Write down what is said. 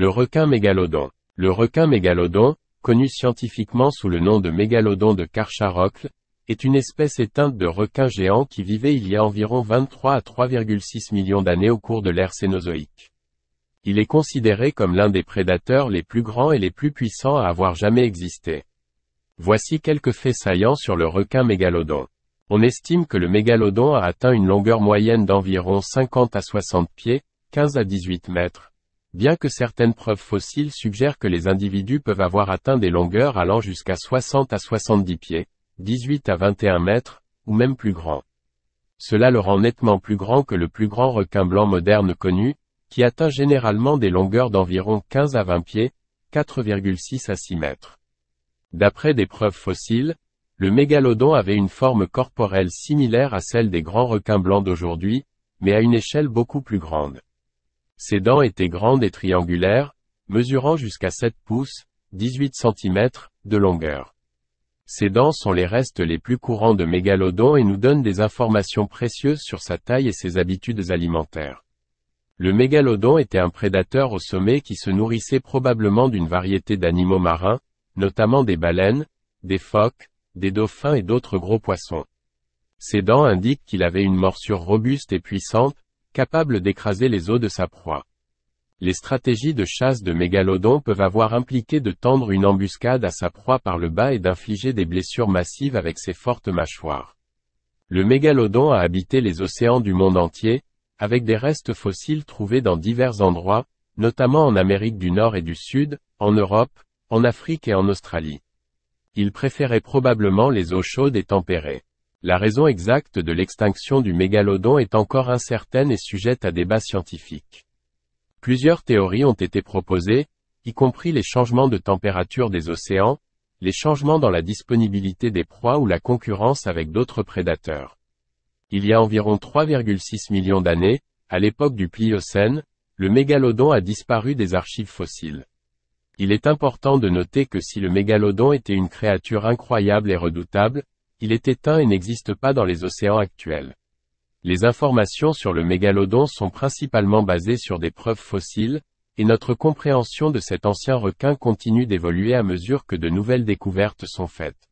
Le requin mégalodon. Le requin mégalodon, connu scientifiquement sous le nom de mégalodon de Karcharocle, est une espèce éteinte de requin géant qui vivait il y a environ 23 à 3,6 millions d'années au cours de l'ère Cénozoïque. Il est considéré comme l'un des prédateurs les plus grands et les plus puissants à avoir jamais existé. Voici quelques faits saillants sur le requin mégalodon. On estime que le mégalodon a atteint une longueur moyenne d'environ 50 à 60 pieds, 15 à 18 mètres. Bien que certaines preuves fossiles suggèrent que les individus peuvent avoir atteint des longueurs allant jusqu'à 60 à 70 pieds, 18 à 21 mètres, ou même plus grand. Cela le rend nettement plus grand que le plus grand requin blanc moderne connu, qui atteint généralement des longueurs d'environ 15 à 20 pieds, 4,6 à 6 mètres. D'après des preuves fossiles, le mégalodon avait une forme corporelle similaire à celle des grands requins blancs d'aujourd'hui, mais à une échelle beaucoup plus grande. Ses dents étaient grandes et triangulaires, mesurant jusqu'à 7 pouces, 18 cm, de longueur. Ces dents sont les restes les plus courants de mégalodon et nous donnent des informations précieuses sur sa taille et ses habitudes alimentaires. Le mégalodon était un prédateur au sommet qui se nourrissait probablement d'une variété d'animaux marins, notamment des baleines, des phoques, des dauphins et d'autres gros poissons. Ses dents indiquent qu'il avait une morsure robuste et puissante, capable d'écraser les os de sa proie. Les stratégies de chasse de mégalodon peuvent avoir impliqué de tendre une embuscade à sa proie par le bas et d'infliger des blessures massives avec ses fortes mâchoires. Le mégalodon a habité les océans du monde entier, avec des restes fossiles trouvés dans divers endroits, notamment en Amérique du Nord et du Sud, en Europe, en Afrique et en Australie. Il préférait probablement les eaux chaudes et tempérées. La raison exacte de l'extinction du mégalodon est encore incertaine et sujette à débat scientifique. Plusieurs théories ont été proposées, y compris les changements de température des océans, les changements dans la disponibilité des proies ou la concurrence avec d'autres prédateurs. Il y a environ 3,6 millions d'années, à l'époque du Pliocène, le mégalodon a disparu des archives fossiles. Il est important de noter que si le mégalodon était une créature incroyable et redoutable, il est éteint et n'existe pas dans les océans actuels. Les informations sur le mégalodon sont principalement basées sur des preuves fossiles, et notre compréhension de cet ancien requin continue d'évoluer à mesure que de nouvelles découvertes sont faites.